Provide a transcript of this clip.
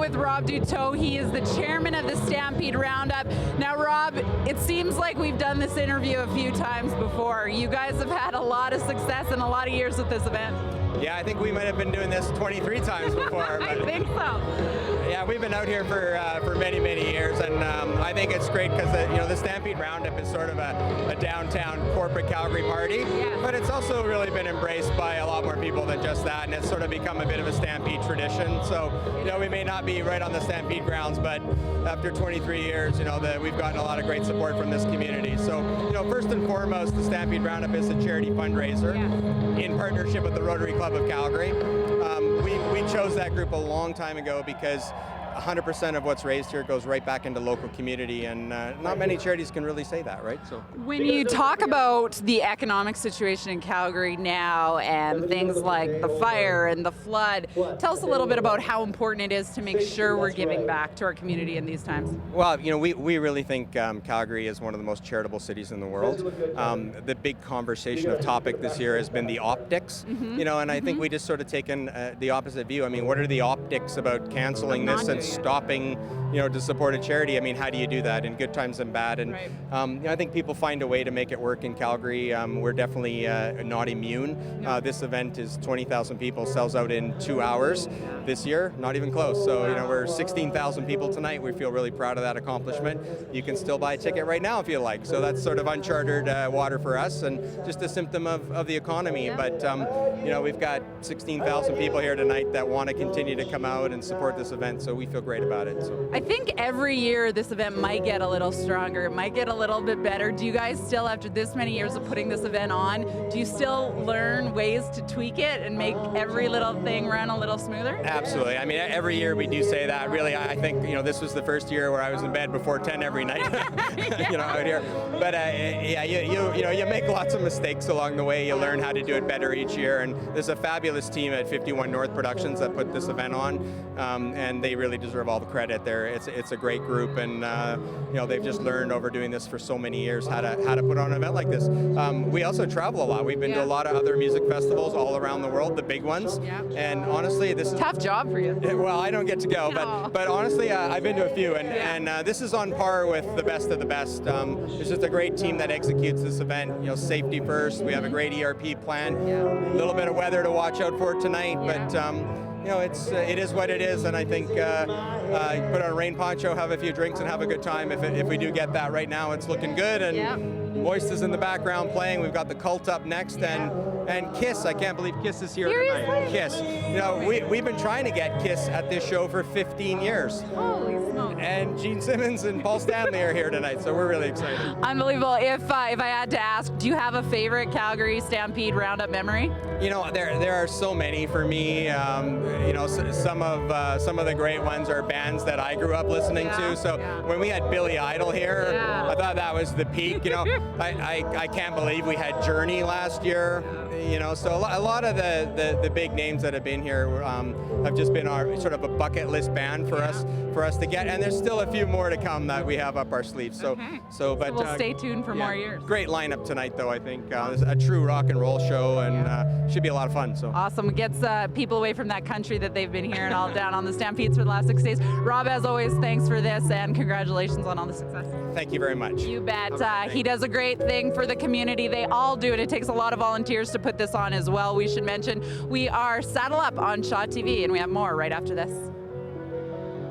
with Rob Duteau. He is the chairman of the Stampede Roundup. Now, Rob, it seems like we've done this interview a few times before. You guys have had a lot of success and a lot of years with this event. Yeah, I think we might have been doing this 23 times before. I think so. Yeah, we've been out here for many, many years, and I think it's great because the Stampede Roundup is sort of a downtown corporate Calgary party, but it's also really been embraced by a lot more people than just that, and it's sort of become a bit of a Stampede tradition. So, we may not be right on the Stampede grounds, but after 23 years, we've gotten a lot of great support from this community. So, first and foremost, the Stampede Roundup is a charity fundraiser in partnership with the Rotary Club of Calgary. We chose that group a long time ago because 100% of what's raised here goes right back into local community, and not many charities can really say that, right? So when you talk about the economic situation in Calgary now and things like the fire and the flood, tell us a little bit about how important it is to make sure we're giving back to our community in these times. Well, we really think Calgary is one of the most charitable cities in the world. The big conversation of topic this year has been the optics, and I think we just sort of taken the opposite view. I mean, what are the optics about canceling this and stopping, to support a charity? I mean, how do you do that in good times and bad? And I think people find a way to make it work in Calgary. We're definitely not immune. This event is 20,000 people, sells out in 2 hours. This year, not even close. So, we're 16,000 people tonight. We feel really proud of that accomplishment. You can still buy a ticket right now if you like. So that's sort of uncharted water for us, and just a symptom of the economy. But, we've got 16,000 people here tonight that want to continue to come out and support this event. So we feel great about it. So I think every year this event might get a little stronger, it might get a little bit better. Do you guys still, after this many years of putting this event on, do you still learn ways to tweak it and make every little thing run a little smoother? Absolutely. I mean, every year we do say that. Really, I think this was the first year where I was in bed before 10 every night. Out here. But you make lots of mistakes along the way. You learn how to do it better each year. And there's a fabulous team at 51 North Productions that put this event on, and they really deserve all the credit there. It's a great group, and they've just learned over doing this for so many years how to put on an event like this. We also travel a lot. We've been to a lot of other music festivals all around the world, the big ones. And honestly, this is tough job for you. Well, I don't get to go, but honestly, I've been to a few, and this is on par with the best of the best. It's just a great team that executes this event. Safety first. We have a great ERP plan. A little bit of weather to watch out for tonight, but it is what it is, and I think put on a rain poncho, have a few drinks, and have a good time. If we do get that right now, it's looking good, and Moist is in the background playing. We've got the Cult up next, and Kiss. I can't believe Kiss is here tonight. Kiss. We've been trying to get Kiss at this show for 15 years. Holy smokes. And Gene Simmons and Paul Stanley are here tonight, so we're really excited. Unbelievable. If I had to ask, do you have a favorite Calgary Stampede Roundup memory? There are so many for me. Some of the great ones are bands that I grew up listening to. So when we had Billy Idol here, I thought that was the peak. I can't believe we had Journey last year. So a lot of the big names that have been here have just been our sort of a bucket list band for us to get, and there's still a few more to come that we have up our sleeves. So we'll stay tuned for more years. Great lineup tonight, though. I think it's a true rock and roll show, and should be a lot of fun. So awesome. It gets people away from that country that they've been hearing all down on the Stampedes for the last 6 days. Rob, as always, thanks for this, and congratulations on all the success. Thank you very much. You bet. He does a great thing for the community. They all do it. It takes a lot of volunteers to put this on as well. We should mention we are Saddle Up on Shaw TV, and we have more right after this.